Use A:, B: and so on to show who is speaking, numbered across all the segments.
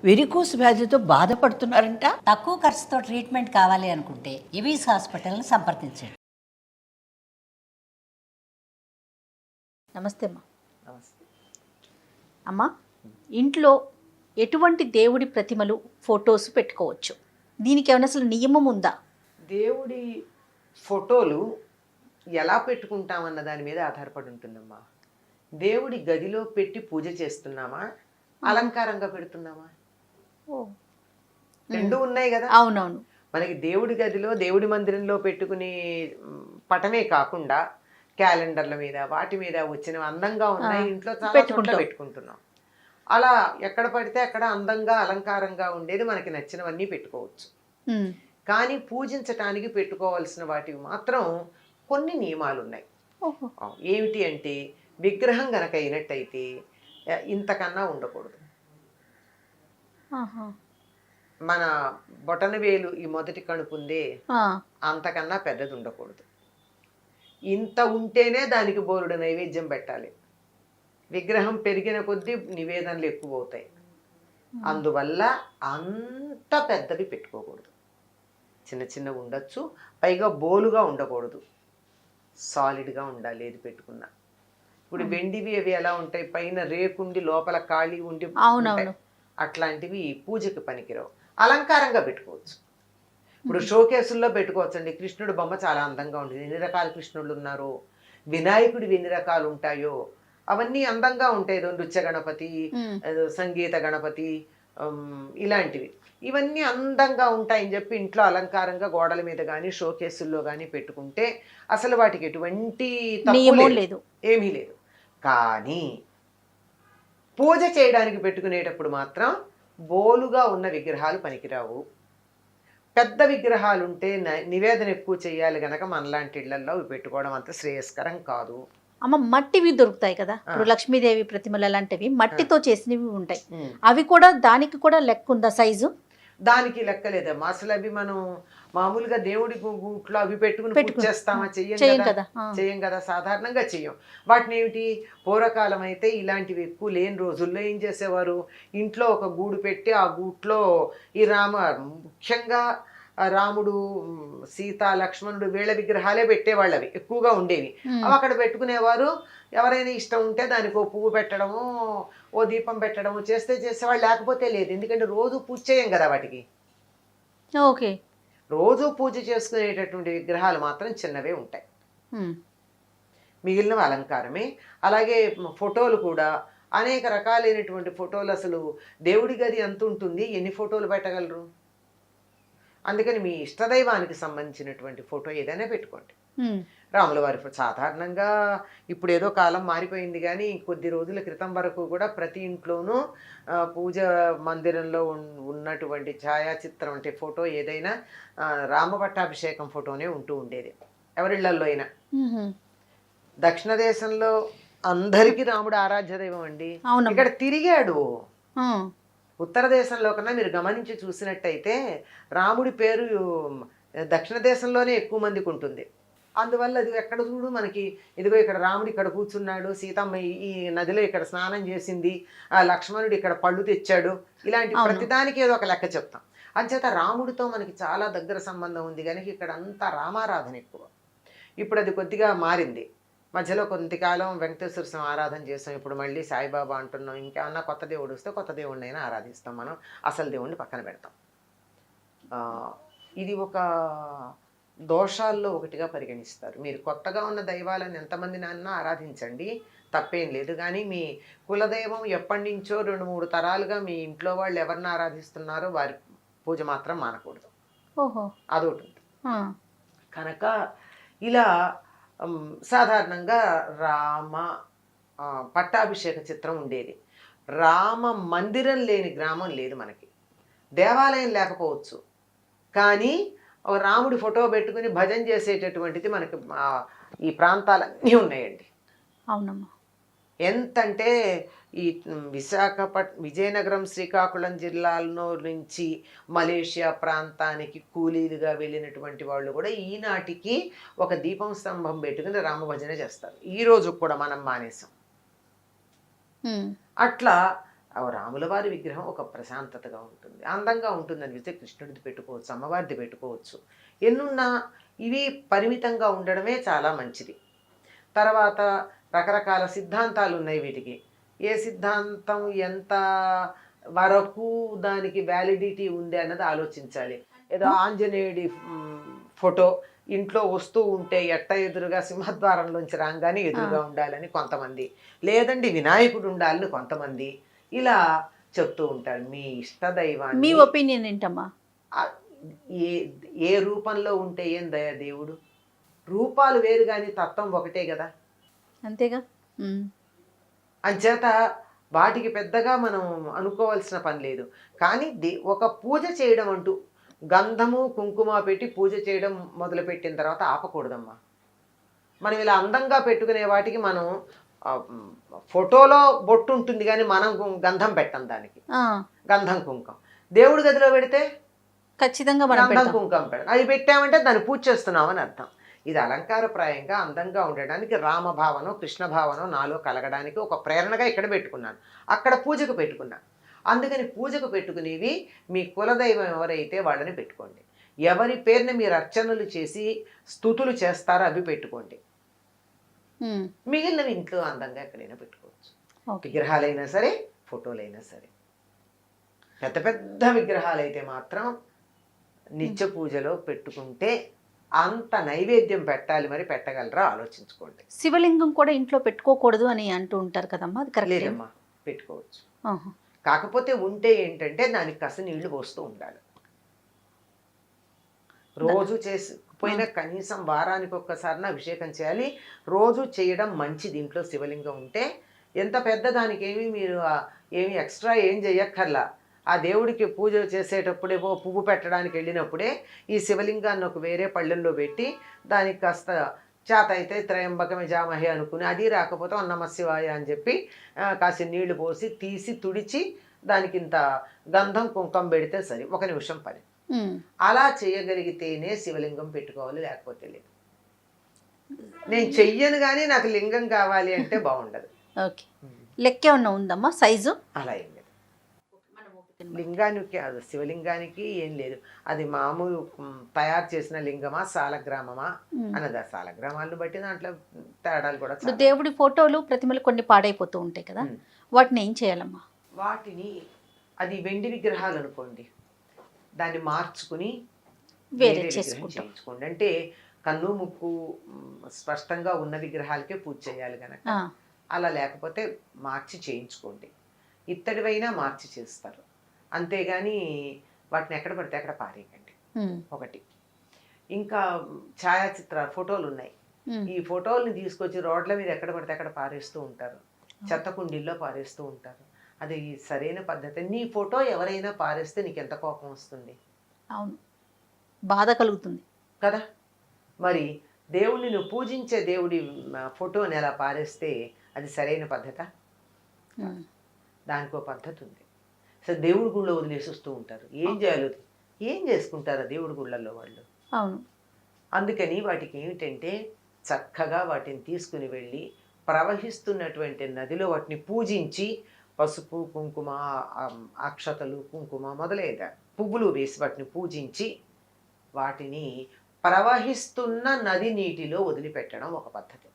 A: Varicose వ్యాధితో బాధపడుతున్నారంట.
B: తక్కువ ఖర్చుతో ట్రీట్మెంట్ కావాలి అనుకుంటే ఎవిస్ హాస్పిటల్ని సంప్రదించండి.
C: నమస్తే అమ్మా. అమ్మా, ఇంట్లో ఎటువంటి దేవుడి ప్రతిమలు ఫొటోస్ పెట్టుకోవచ్చు? దీనికి ఏమైనా అసలు నియమం ఉందా?
D: దేవుడి ఫోటోలు ఎలా పెట్టుకుంటామన్న దాని మీద ఆధారపడి ఉంటుందమ్మా. దేవుడి గదిలో పెట్టి పూజ చేస్తున్నామా, అలంకారంగా పెడుతున్నామా? రెండు ఉన్నాయి కదా.
C: అవునవును.
D: మనకి దేవుడి గదిలో దేవుడి మందిరంలో పెట్టుకునే పటమే కాకుండా క్యాలెండర్ల మీద వాటి మీద వచ్చిన అందంగా ఉన్నాయి ఇంట్లో చాలా చోట్ల పెట్టుకుంటున్నాం. అలా ఎక్కడ పడితే అక్కడ అందంగా అలంకారంగా ఉండేది మనకి నచ్చినవన్నీ పెట్టుకోవచ్చు. కానీ పూజించటానికి పెట్టుకోవాల్సిన వాటివి మాత్రం కొన్ని నియమాలు ఉన్నాయి. ఏమిటి అంటే, విగ్రహం గనక అయినట్టయితే ఇంతకన్నా ఉండకూడదు. మన బొటన వేలు ఈ మొదటి కణుపుందే అంతకన్నా పెద్దది ఉండకూడదు. ఇంత ఉంటేనే దానికి బోరుడు నైవేద్యం పెట్టాలి. విగ్రహం పెరిగిన కొద్దీ నివేదనలు ఎక్కువ అవుతాయి. అందువల్ల అంత పెద్దవి పెట్టుకోకూడదు. చిన్న చిన్న ఉండొచ్చు, పైగా బోలుగా ఉండకూడదు, సాలిడ్గా ఉండాలి ఏది పెట్టుకున్నా. ఇప్పుడు వెండివి అవి ఎలా ఉంటాయి, పైన రేకుండి లోపల ఖాళీ ఉండి అట్లాంటివి పూజకి పనికిరావు. అలంకారంగా పెట్టుకోవచ్చు. ఇప్పుడు షోకేసుల్లో పెట్టుకోవచ్చండి. కృష్ణుడు బొమ్మ చాలా అందంగా ఉంటుంది. ఎన్ని రకాల కృష్ణుడు ఉన్నారో, వినాయకుడివి ఎన్ని రకాలు ఉంటాయో అవన్నీ అందంగా ఉంటాయి. నృత్య గణపతి, సంగీత గణపతి, ఇలాంటివి ఇవన్నీ అందంగా ఉంటాయని చెప్పి ఇంట్లో అలంకారంగా గోడల మీద కానీ షోకేసుల్లో కానీ పెట్టుకుంటే అసలు వాటికి ఎటువంటి తప్పు లేదు, ఏమీ లేదు. కానీ పూజ చేయడానికి పెట్టుకునేటప్పుడు మాత్రం బోలుగా ఉన్న విగ్రహాలు పనికిరావు. పెద్ద విగ్రహాలు ఉంటే నివేదన ఎక్కువ చేయాలి గనక మనలాంటి ఇళ్లలో పెట్టుకోవడం అంత శ్రేయస్కరం కాదు.
C: అమ్మ, మట్టివి దొరుకుతాయి కదా, ఇప్పుడు లక్ష్మీదేవి ప్రతిమలు అలాంటివి మట్టితో చేసినవి ఉంటాయి. అవి కూడా దానికి కూడా లెక్క ఉందా సైజు?
D: దానికి లెక్కలేదమ్మా. అసలు అవి మనం మామూలుగా దేవుడి గూట్లో అవి పెట్టుకుని పూజ చేస్తామా? చెయ్యం కదా, సాధారణంగా చెయ్యం. వాటిని ఏమిటి, పూర్వకాలం అయితే ఇలాంటివి ఎక్కువ లేని రోజుల్లో ఏం చేసేవారు, ఇంట్లో ఒక గూడు పెట్టి ఆ గూట్లో ఈ ముఖ్యంగా రాముడు, సీత, లక్ష్మణుడు వీళ్ళ విగ్రహాలే పెట్టేవాళ్ళు. అవి ఎక్కువగా ఉండేవి. అవి అక్కడ పెట్టుకునేవారు. ఎవరైనా ఇష్టం ఉంటే దానికి ఓ పువ్వు పెట్టడము, ఓ దీపం పెట్టడము చేసేవాళ్ళు, లేకపోతే లేదు. ఎందుకంటే రోజు పూజ చేయం కదా వాటికి.
C: ఓకే,
D: రోజు పూజ చేసుకునేటటువంటి విగ్రహాలు మాత్రం చిన్నవే ఉంటాయి, మిగిలినవి అలంకారమే. అలాగే ఫోటోలు కూడా అనేక రకాలైనటువంటి ఫోటోలు. అసలు దేవుడి గది ఎంత ఉంటుంది, ఎన్ని ఫోటోలు పెట్టగలరు? అందుకని మీ ఇష్టదైవానికి సంబంధించినటువంటి ఫోటో ఏదైనా పెట్టుకోండి. రాముల వారి సాధారణంగా ఇప్పుడు ఏదో కాలం మారిపోయింది, కానీ కొద్ది రోజుల క్రితం వరకు కూడా ప్రతి ఇంట్లోనూ పూజ మందిరంలో ఉన్నటువంటి ఛాయాచిత్రం అంటే ఫోటో ఏదైనా రామ పట్టాభిషేకం ఫోటోనే ఉంటూ ఉండేది ఎవరిళ్లల్లో అయినా. దక్షిణ దేశంలో అందరికీ రాముడు ఆరాధ్య దైవం అండి. ఇక్కడ తిరిగాడు. ఉత్తర దేశంలో కన్నా మీరు గమనించి చూసినట్టయితే రాముడి పేరు దక్షిణ దేశంలోనే ఎక్కువ మందికి ఉంటుంది. అందువల్ల అది ఎక్కడ చూడు మనకి, ఇదిగో ఇక్కడ రాముడు ఇక్కడ కూర్చున్నాడు, సీతమ్మ ఈ నదిలో ఇక్కడ స్నానం చేసింది, ఆ లక్ష్మణుడు ఇక్కడ పళ్ళు తెచ్చాడు, ఇలాంటి ప్రతిదానికి ఏదో ఒక లెక్క చెప్తాం. అంచేత రాముడితో మనకి చాలా దగ్గర సంబంధం ఉంది కనుక ఇక్కడ అంతా రామారాధన ఎక్కువ. ఇప్పుడు అది కొద్దిగా మారింది. మధ్యలో కొంతకాలం వెంకటేశ్వర స్వామి ఆరాధన చేస్తాం, ఇప్పుడు మళ్ళీ సాయిబాబా అంటున్నాం. ఇంకేమన్నా కొత్త దేవుడు వస్తే కొత్త దేవుడిని అయినా ఆరాధిస్తాం. మనం అసలు దేవుడిని పక్కన పెడతాం. ఇది ఒక దోషాల్లో ఒకటిగా పరిగణిస్తారు. మీరు కొత్తగా ఉన్న దైవాలను ఎంతమంది నాన్న ఆరాధించండి, తప్పేం లేదు. కానీ మీ కులదైవం ఎప్పటి నుంచో 2-3 తరాలుగా మీ ఇంట్లో వాళ్ళు ఎవరిని ఆరాధిస్తున్నారో వారి పూజ మాత్రం మానకూడదు. అదొకటి కనుక ఇలా సాధారణంగా రామ పట్టాభిషేక చిత్రం ఉండేది. రామ మందిరం లేని గ్రామం లేదు మనకి. దేవాలయం లేకపోవచ్చు, కానీ ఒక రాముడి ఫోటో పెట్టుకుని భజన చేసేటటువంటిది మనకి ఈ ప్రాంతాలన్నీ ఉన్నాయండి.
C: అవునమ్మా.
D: ఎంతంటే ఈ విజయనగరం, శ్రీకాకుళం జిల్లాల్లో నుంచి మలేషియా ప్రాంతానికి కూలీలుగా వెళ్ళినటువంటి వాళ్ళు కూడా ఈనాటికి ఒక దీపం స్తంభం పెట్టుకుని రామభజన చేస్తారు. ఈ రోజు కూడా మనం మానేసాం. అట్లా ఆ రాముల వారి విగ్రహం ఒక ప్రశాంతతగా ఉంటుంది, అందంగా ఉంటుంది అనిపిస్తే కృష్ణుడిది పెట్టుకోవచ్చు, అమ్మవారిది పెట్టుకోవచ్చు. ఎన్నున్నా ఇవి పరిమితంగా ఉండడమే చాలా మంచిది. తర్వాత రకరకాల సిద్ధాంతాలు ఉన్నాయి వీటికి. ఏ సిద్ధాంతం ఎంత వరకు దానికి వ్యాలిడిటీ ఉంది అన్నది ఆలోచించాలి. ఏదో ఆంజనేయుడి ఫోటో ఇంట్లో వస్తూ ఉంటే ఎట్ట ఎదురుగా సింహద్వారంలోంచి రాగానే ఎదురుగా ఉండాలని కొంతమంది, లేదండి వినాయకుడు ఉండాలని కొంతమంది ఇలా చెప్తూ ఉంటారు. మీ ఇష్టదైవాన్ని,
C: మీ ఒపీనియన్ ఏంటమ్మా?
D: ఏ ఏ రూపంలో ఉంటే ఏం దేవుడు? రూపాలు వేరు కానీ తత్వం ఒకటే కదా.
C: అంతేగా.
D: అంచేత వాటికి పెద్దగా మనం అనుకోవాల్సిన పని లేదు. కానీ ఒక పూజ చేయడం అంటూ గంధము కుంకుమ పెట్టి పూజ చేయడం మొదలుపెట్టిన తర్వాత ఆపకూడదమ్మా. మనం ఇలా అందంగా పెట్టుకునే వాటికి మనం ఫోటోలో బొట్టు ఉంటుంది కానీ మనం గంధం పెట్టం దానికి, గంధం కుంకం. దేవుడి గదిలో పెడితే
C: ఖచ్చితంగా
D: గంధం కుంకం పెడతాం. అది పెట్టామంటే దాన్ని పూజ చేస్తున్నామని అర్థం. ఇది అలంకారప్రాయంగా అందంగా ఉండడానికి, రామభావనం కృష్ణ భావనం నాలో కలగడానికి ఒక ప్రేరణగా ఇక్కడ పెట్టుకున్నాను, అక్కడ పూజకు పెట్టుకున్నాను. అందుకని పూజకు పెట్టుకునేవి మీ కులదైవం ఎవరైతే వాళ్ళని పెట్టుకోండి. ఎవరి పేరుని మీరు అర్చనలు చేసి స్తుతులు చేస్తారో అవి పెట్టుకోండి. మిగిలినవి ఇంట్లో అందంగా ఎక్కడైనా పెట్టుకోవచ్చు. విగ్రహాలైనా సరే, ఫోటోలైనా సరే. పెద్ద పెద్ద విగ్రహాలు అయితే మాత్రం నిత్య పూజలో పెట్టుకుంటే అంత నైవేద్యం పెట్టాలి, మరి పెట్టగలరా ఆలోచించుకోండి.
C: శివలింగం కూడా ఇంట్లో పెట్టుకోకూడదు అని అంటూ ఉంటారు కదమ్మా, అది కరెక్ట్?
D: లేదమ్మా, పెట్టుకోవచ్చు. కాకపోతే ఉంటే ఏంటంటే దానికి కాస్త నీళ్లు పోస్తూ ఉండాలి. రోజు పోయినా కనీసం వారానికి ఒక్కసారిన అభిషేకం చేయాలి. రోజు చేయడం మంచిది. ఇంట్లో శివలింగం ఉంటే ఎంత పెద్ద దానికి మీరు ఏమి ఎక్స్ట్రా ఏం చేయక్కర్లా. ఆ దేవుడికి పూజ చేసేటప్పుడే పువ్వు పెట్టడానికి వెళ్ళినప్పుడే ఈ శివలింగాన్ని ఒక వేరే పళ్ళెంలో పెట్టి దానికి కాస్త చేత అయితే త్రయంబకమే జామహే అనుకుని, అది రాకపోతే నమ శివాయ అని చెప్పి కాసి నీళ్లు పోసి తీసి తుడిచి దానికి ఇంత గంధం కుంకం పెడితే సరి, 1 నిమిషం పని. అలా చేయగలిగితేనే శివలింగం పెట్టుకోవాలి, లేకపోతే లేదు. నేను చెయ్యను కానీ నాకు లింగం కావాలి అంటే బాగుండదు.
C: ఓకే, లెక్క ఏమన్నా ఉందమ్మా సైజు?
D: అలా ఏం లేదు. లింగానికి శివలింగానికి ఏం లేదు. అది మామూలు తయారు చేసిన లింగమా సాలగ్రామమా అన్నది. ఆ సాలగ్రామాలను బట్టి దాంట్లో తేడాలు కూడా.
C: ఇప్పుడు దేవుడి ఫోటోలు ప్రతిమలు కొన్ని పాడైపోతూ ఉంటాయి కదా, వాటిని ఏం చేయాలమ్మా?
D: వాటిని, అది వెండి విగ్రహాలు అనుకోండి, దాన్ని మార్చుకుని
C: వేరే
D: చేయించుకోండి. అంటే కన్ను ముక్కు స్పష్టంగా ఉన్న విగ్రహాలకే పూజ చేయాలి కనుక అలా, లేకపోతే మార్చి చేయించుకోండి. ఇత్తడివైనా మార్చి చేస్తారు, అంతేగాని వాటిని ఎక్కడ పడితే అక్కడ పారేయకండి. ఒకటి. ఇంకా ఛాయాచిత్రాలు ఫోటోలు ఉన్నాయి, ఈ ఫోటోల్ని తీసుకొచ్చి రోడ్ల మీద ఎక్కడ పడితే అక్కడ పారేస్తూ ఉంటారు, చెత్త కుండీల్లో పారేస్తూ ఉంటారు. అది సరైన పద్ధతి. నీ ఫోటో ఎవరైనా పారేస్తే నీకు ఎంత కోపం వస్తుంది?
C: అవును, బాధ కలుగుతుంది
D: కదా. మరి దేవుడిని నువ్వు పూజించే దేవుడి ఫోటోని ఎలా పారేస్తే అది సరైన పద్ధత? దానికో పద్ధతి ఉంది. అసలు దేవుడి గుళ్ళో వదిలేసి వస్తూ ఉంటారు. ఏం చేయాలి, ఏం చేసుకుంటారు దేవుడి గుళ్ళల్లో వాళ్ళు?
C: అవును.
D: అందుకని వాటికి ఏమిటంటే చక్కగా వాటిని తీసుకుని వెళ్ళి ప్రవహిస్తున్నటువంటి నదిలో వాటిని పూజించి పసుపు కుంకుమ అక్షతలు కుంకుమ మొదలైన పువ్వులు వేసి వాటిని పూజించి వాటిని ప్రవహిస్తున్న నది నీటిలో వదిలిపెట్టడం ఒక పద్ధతి.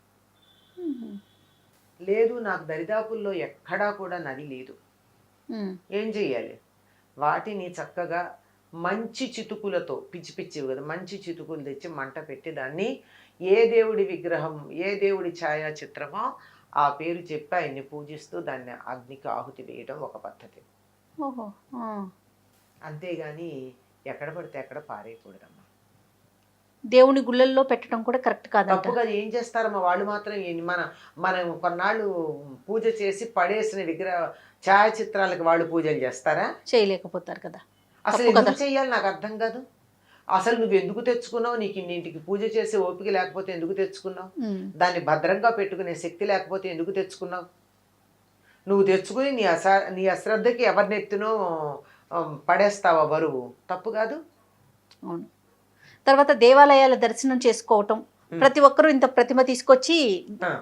D: లేదు నాకు దరిదాపుల్లో ఎక్కడా కూడా నది లేదు, ఏం చెయ్యాలి? వాటిని చక్కగా మంచి చితుకులతో, పిచ్చి పిచ్చివి కదా, మంచి చితుకులు తెచ్చి మంట పెట్టి దాన్ని ఏ దేవుడి విగ్రహం, ఏ దేవుడి ఛాయాచిత్రమో ఆ పేరు చెప్పి ఆయన్ని పూజిస్తూ దాన్ని అగ్నికి ఆహుతి వేయడం ఒక పద్ధతి. అంతేగాని ఎక్కడ పడితే అక్కడ పారేయకూడదమ్మా.
C: దేవుని గుళ్ళల్లో పెట్టడం కూడా కరెక్ట్ కాదు.
D: తప్పుగా ఏం చేస్తారమ్మా వాళ్ళు మాత్రం. మనం కొన్నాళ్ళు పూజ చేసి పడేసిన విగ్రహ ఛాయాచిత్రాలకు వాళ్ళు పూజలు చేస్తారా?
C: చేయలేకపోతారు కదా.
D: అసలు ఎందుకు చెయ్యాలి నాకు అర్థం కాదు. అసలు నువ్వు ఎందుకు తెచ్చుకున్నావు? నీకు ఇన్నింటికి పూజ చేసే ఓపిక లేకపోతే ఎందుకు తెచ్చుకున్నావు? దాన్ని భద్రంగా పెట్టుకునే శక్తి లేకపోతే ఎందుకు తెచ్చుకున్నావు? నువ్వు తెచ్చుకుని నీ అశ్రద్ధకి ఎవరినెత్తునో పడేస్తావా బరువు? తప్పు కాదు.
C: అవును. తర్వాత దేవాలయాల దర్శనం చేసుకోవటం, ప్రతి ఒక్కరూ ఇంత ప్రతిమ తీసుకొచ్చి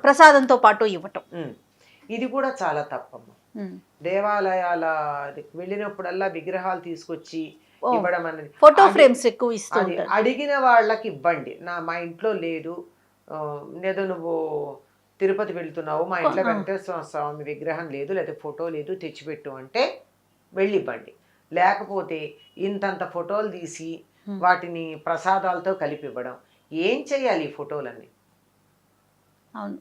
C: ప్రసాదంతో పాటు ఇవ్వటం,
D: ఇది కూడా చాలా తప్పమ్మా.
C: ఉమ్.
D: దేవాలయాల వెళ్ళినప్పుడల్లా విగ్రహాలు తీసుకొచ్చి
C: ఓ,
D: ఇవ్వడం అనేది
C: ఫోటో
D: అది-
C: ఫ్రేమ్స్ ఎక్కువ ఇస్తూ
D: అది
C: ఉంటారు.
D: అడిగిన వాళ్ళకి ఇవ్వండి. మా ఇంట్లో లేదు, ఏదో నువ్వు తిరుపతి వెళ్తున్నావు, మా ఇంట్లో వెంకటేశ్వర స్వామి విగ్రహం లేదు, లేదా ఫోటో లేదు, తెచ్చిపెట్టు అంటే వెళ్ళి ఇవ్వండి. లేకపోతే ఇంతంత ఫోటోలు తీసి వాటిని ప్రసాదాలతో కలిపి ఇవ్వడం. ఏం చేయాలి ఈ ఫోటోలన్నీ?
C: అవును,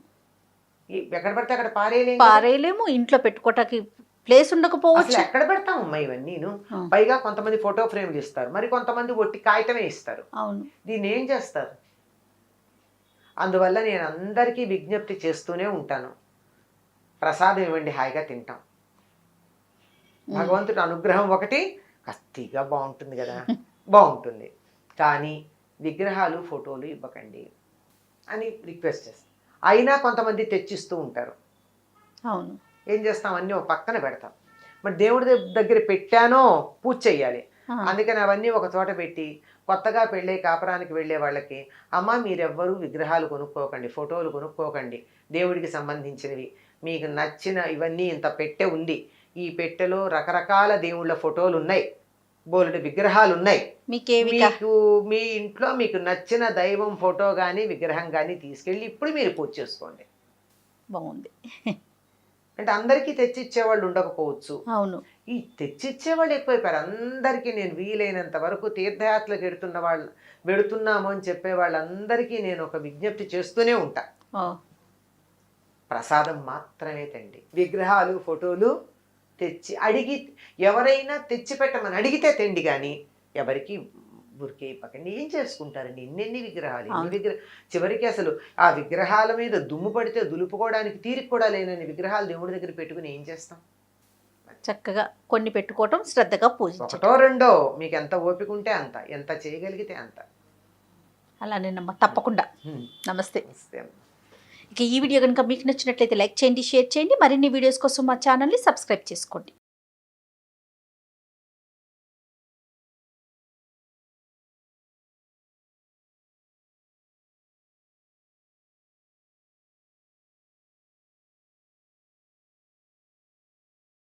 D: ఎక్కడ పడితే అక్కడ పారేయలేం.
C: పారేయలేము, ఇంట్లో పెట్టుకోవటానికి ప్లేస్ ఉండకపోవచ్చు.
D: అసలు ఎక్కడ పెడతామమ్మా ఇవన్నీను?
C: ఆ.
D: పైగా కొంతమంది ఫోటో ఫ్రేమ్లు ఇస్తారు, మరి కొంతమంది ఒట్టి కాగితమే ఇస్తారు.
C: అవును,
D: దీన్ని ఏం చేస్తారు? అందువల్ల నేను అందరికీ విజ్ఞప్తి చేస్తూనే ఉంటాను, ప్రసాదం ఇవ్వండి, హాయిగా తింటాం. భగవంతుడి అనుగ్రహం ఒకటి కత్తిగా బాగుంటుంది కదా, బాగుంటుంది. కానీ విగ్రహాలు ఫోటోలు ఇవ్వకండి అని రిక్వెస్ట్ చేస్తాం. అయినా కొంతమంది తెచ్చిస్తూ ఉంటారు.
C: అవును,
D: ఏం చేస్తాం, అన్నీ ఒక పక్కన పెడతాం. మరి దేవుడి దగ్గర పెట్టానో పూజ చెయ్యాలి. అందుకని అవన్నీ ఒక చోట పెట్టి కొత్తగా పెళ్ళే కాపురానికి వెళ్ళే వాళ్ళకి, అమ్మ మీరెవ్వరూ విగ్రహాలు కొనుక్కోకండి, ఫోటోలు కొనుక్కోకండి, దేవుడికి సంబంధించినవి మీకు నచ్చిన ఇవన్నీ ఇంత పెట్టె ఉంది, ఈ పెట్టెలో రకరకాల దేవుళ్ళ ఫోటోలు ఉన్నాయి, బోలెడు విగ్రహాలు ఉన్నాయి, మీకు మీ ఇంట్లో మీకు నచ్చిన దైవం ఫోటో కానీ విగ్రహం కానీ తీసుకెళ్ళి ఇప్పుడు మీరు పూజ చేసుకోండి.
C: బాగుంది.
D: అంటే అందరికీ తెచ్చిచ్చేవాళ్ళు ఉండకపోవచ్చు.
C: అవును,
D: ఈ తెచ్చిచ్చేవాళ్ళు ఎక్కువైపోయారు. అందరికీ నేను వీలైనంత వరకు తీర్థయాత్రలకు వెడుతున్నాము అని చెప్పే వాళ్ళందరికీ నేను ఒక విజ్ఞప్తి చేస్తూనే ఉంటా, ప్రసాదం మాత్రమే తండి. విగ్రహాలు ఫోటోలు తెచ్చి ఎవరైనా తెచ్చి పెట్టమని అడిగితే తెండి, కానీ ఎవరికి ఊరికే ఇవ్వకండి. ఏం చేసుకుంటారండి ఎన్ని విగ్రహాలు, చివరికి అసలు ఆ విగ్రహాల మీద దుమ్ము పడితే దులుపుకోవడానికి తీరిక కూడా లేనని విగ్రహాలు దేవుడి దగ్గర పెట్టుకుని ఏం చేస్తాం?
C: చక్కగా కొన్ని పెట్టుకోవటం, శ్రద్ధగా పూజించటం.
D: ఒకటో రెండో మీకు ఎంత ఓపిక ఉంటే అంత, ఎంత చేయగలిగితే అంత.
C: అలానేనమ్మా, తప్పకుండా. నమస్తే.
D: నమస్తే.
C: ఇక ఈ వీడియో కనుక మీకు నచ్చినట్లయితే లైక్ చేయండి, షేర్ చేయండి. మరిన్ని వీడియోస్ కోసం మా ఛానల్ని సబ్స్క్రైబ్ చేసుకోండి.